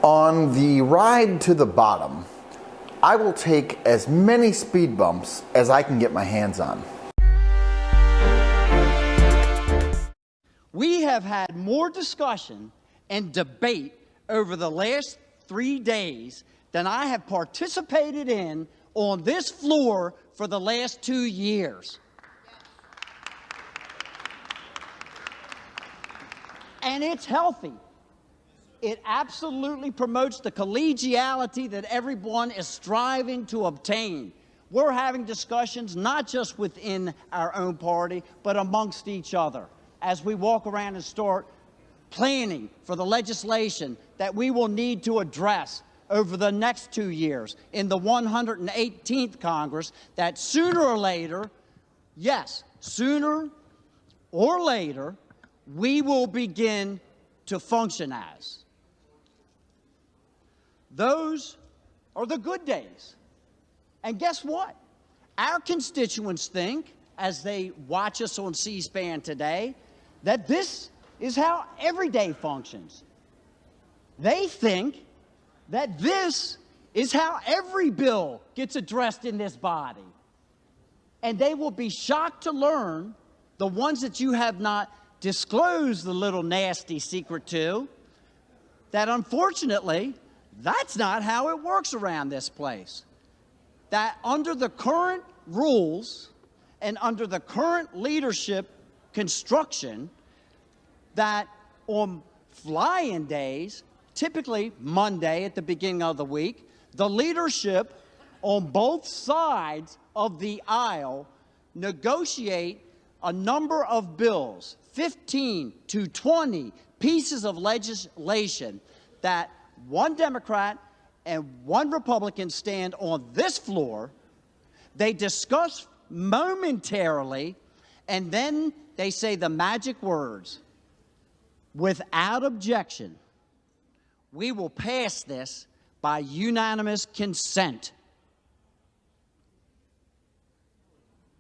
On the ride to the bottom, I will take as many speed bumps as I can get my hands on. We have had more discussion and debate over the last 3 days than I have participated in on this floor for the last 2 years. And it's healthy. It absolutely promotes the collegiality that everyone is striving to obtain. We're having discussions not just within our own party, but amongst each other as we walk around and start planning for the legislation that we will need to address over the next 2 years in the 118th Congress, that sooner or later, yes, sooner or later, we will begin to function as. Those are the good days. And guess what? Our constituents think, as they watch us on C-SPAN today, that this is how every day functions. They think that this is how every bill gets addressed in this body. And they will be shocked to learn, the ones that you have not disclosed the little nasty secret to, that unfortunately, that's not how it works around this place. That under the current rules and under the current leadership construction, that on fly-in days, typically Monday at the beginning of the week, the leadership on both sides of the aisle negotiate a number of bills, 15 to 20 pieces of legislation, that one Democrat and one Republican stand on this floor, they discuss momentarily, and then they say the magic words, without objection, we will pass this by unanimous consent.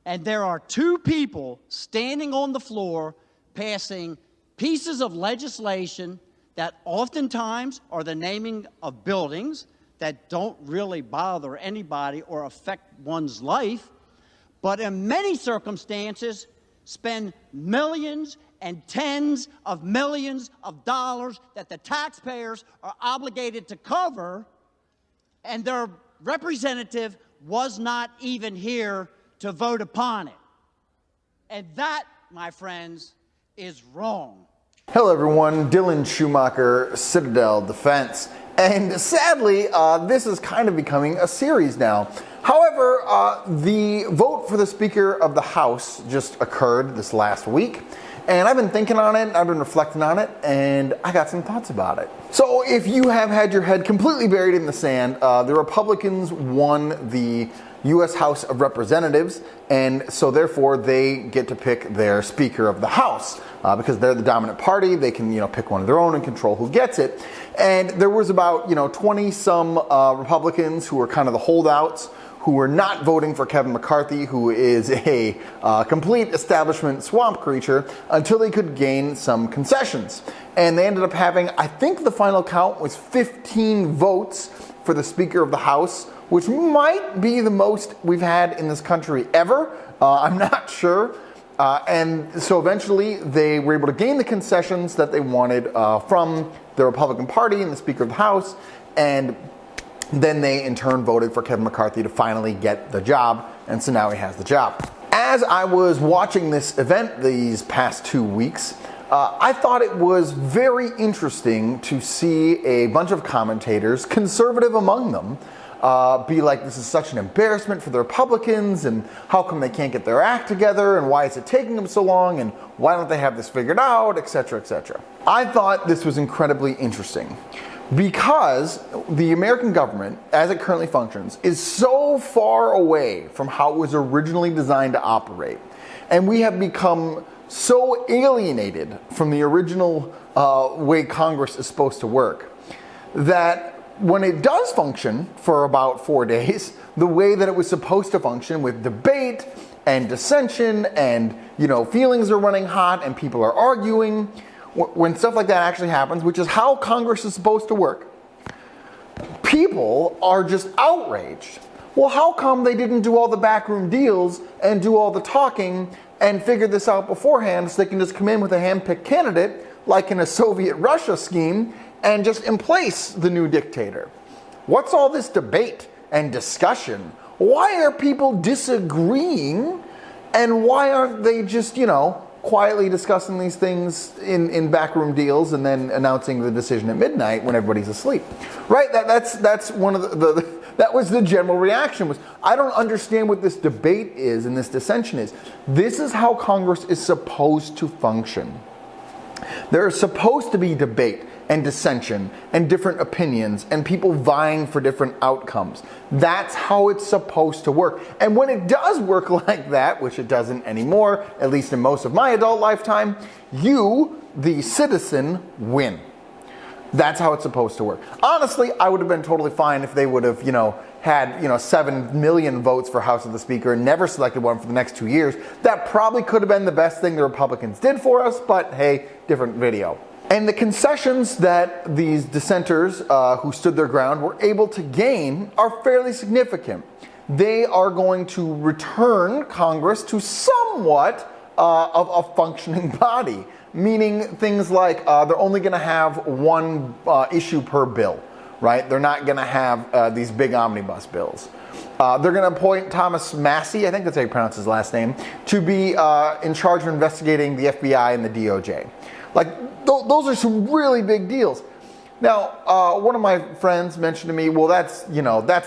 And there are two people standing on the floor passing pieces of legislation that oftentimes are the naming of buildings that don't really bother anybody or affect one's life, but in many circumstances spend millions and tens of millions of dollars that the taxpayers are obligated to cover, and their representative was not even here to vote upon it. And that, my friends, is wrong. Hello everyone, Dylan Schumacher, Citadel Defense. And sadly, this is kind of becoming a series now. However, the vote for the Speaker of the House just occurred this last week. And I've been thinking on it, I've been reflecting on it, and I got some thoughts about it. So if you have had your head completely buried in the sand, the Republicans won the U.S. House of Representatives, and so therefore they get to pick their Speaker of the House. Because they're the dominant party, they can, pick one of their own and control who gets it. And there was about, 20-some Republicans who were kind of the holdouts, who were not voting for Kevin McCarthy, who is a complete establishment swamp creature, until they could gain some concessions. And they ended up having, I think the final count was 15 votes for the Speaker of the House, which might be the most we've had in this country ever. I'm not sure. And so eventually they were able to gain the concessions that they wanted from the Republican Party and the Speaker of the House, and then they in turn voted for Kevin McCarthy to finally get the job, and so now he has the job. As I was watching this event these past 2 weeks, I thought it was very interesting to see a bunch of commentators, conservative among them, be like, this is such an embarrassment for the Republicans, and how come they can't get their act together, and why is it taking them so long, and why don't they have this figured out, etc., etc. I thought this was incredibly interesting because the American government, as it currently functions, is so far away from how it was originally designed to operate, and we have become so alienated from the original way Congress is supposed to work, that when it does function for about 4 days, the way that it was supposed to function, with debate and dissension and, feelings are running hot and people are arguing, when stuff like that actually happens, which is how Congress is supposed to work, people are just outraged. Well, how come they didn't do all the backroom deals and do all the talking and figure this out beforehand so they can just come in with a hand-picked candidate, like in a Soviet Russia scheme, and just emplace the new dictator? What's all this debate and discussion? Why are people disagreeing, and why aren't they just, quietly discussing these things in backroom deals and then announcing the decision at midnight when everybody's asleep? Right? That's one of that was the general reaction, was, I don't understand what this debate is and this dissension is. This is how Congress is supposed to function. There is supposed to be debate and dissension and different opinions and people vying for different outcomes. That's how it's supposed to work. And when it does work like that, which it doesn't anymore, at least in most of my adult lifetime, you, the citizen, win. That's how it's supposed to work. Honestly, I would have been totally fine if they would have, had, 7 million votes for House of the Speaker and never selected one for the next 2 years. That probably could have been the best thing the Republicans did for us, but hey, different video. And the concessions that these dissenters who stood their ground were able to gain are fairly significant. They are going to return Congress to somewhat of a functioning body, meaning things like they're only going to have one issue per bill, right? They're not going to have these big omnibus bills. They're going to appoint Thomas Massie, I think that's how you pronounce his last name, to be in charge of investigating the FBI and the DOJ. Those are some really big deals. Now, one of my friends mentioned to me, well, that's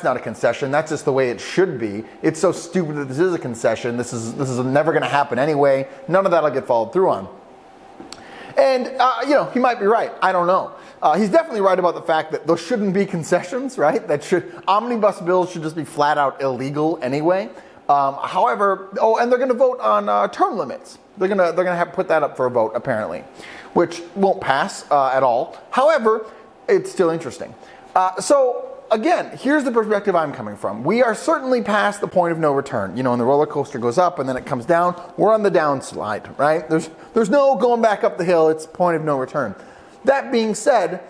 not a concession. That's just the way it should be. It's so stupid that this is a concession. This is never going to happen anyway. None of that will get followed through on. And, he might be right. I don't know. He's definitely right about the fact that those shouldn't be concessions, right? Omnibus bills should just be flat out illegal anyway. However, and they're going to vote on term limits. They're gonna have to put that up for a vote, apparently, which won't pass at all. However, it's still interesting. So again, here's the perspective I'm coming from. We are certainly past the point of no return. When the roller coaster goes up and then it comes down, we're on the downslide, right? There's no going back up the hill. It's point of no return. That being said,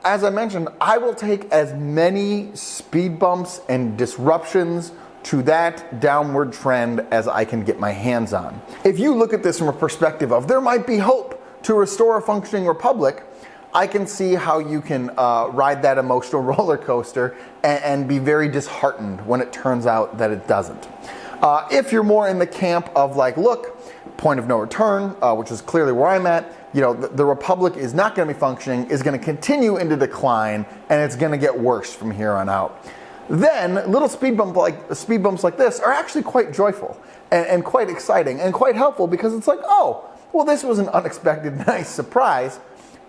as I mentioned, I will take as many speed bumps and disruptions to that downward trend as I can get my hands on. If you look at this from a perspective of there might be hope to restore a functioning republic, I can see how you can ride that emotional roller coaster and be very disheartened when it turns out that it doesn't. If you're more in the camp of look, point of no return, which is clearly where I'm at, the republic is not going to be functioning, is going to continue into decline, and it's going to get worse from here on out. Then little speed bumps like this are actually quite joyful and quite exciting and quite helpful, because it's this was an unexpected nice surprise,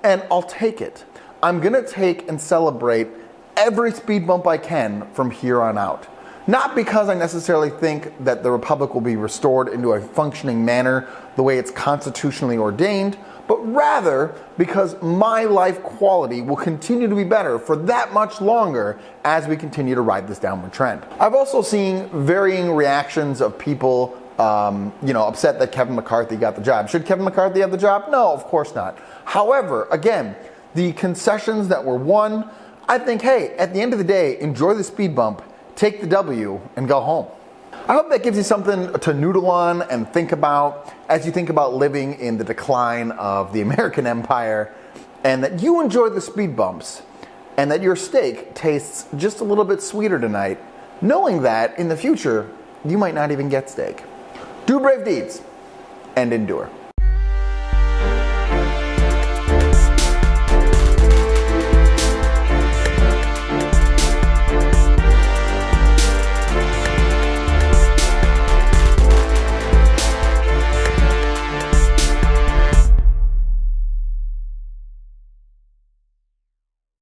and I'll take it. I'm going to take and celebrate every speed bump I can from here on out. Not because I necessarily think that the republic will be restored into a functioning manner the way it's constitutionally ordained, but rather because my life quality will continue to be better for that much longer as we continue to ride this downward trend. I've also seen varying reactions of people upset that Kevin McCarthy got the job. Should Kevin McCarthy have the job? No, of course not. However, again, the concessions that were won, I think, hey, at the end of the day, enjoy the speed bump, take the W, and go home. I hope that gives you something to noodle on and think about as you think about living in the decline of the American empire, and that you enjoy the speed bumps, and that your steak tastes just a little bit sweeter tonight, knowing that in the future, you might not even get steak. Do brave deeds and endure.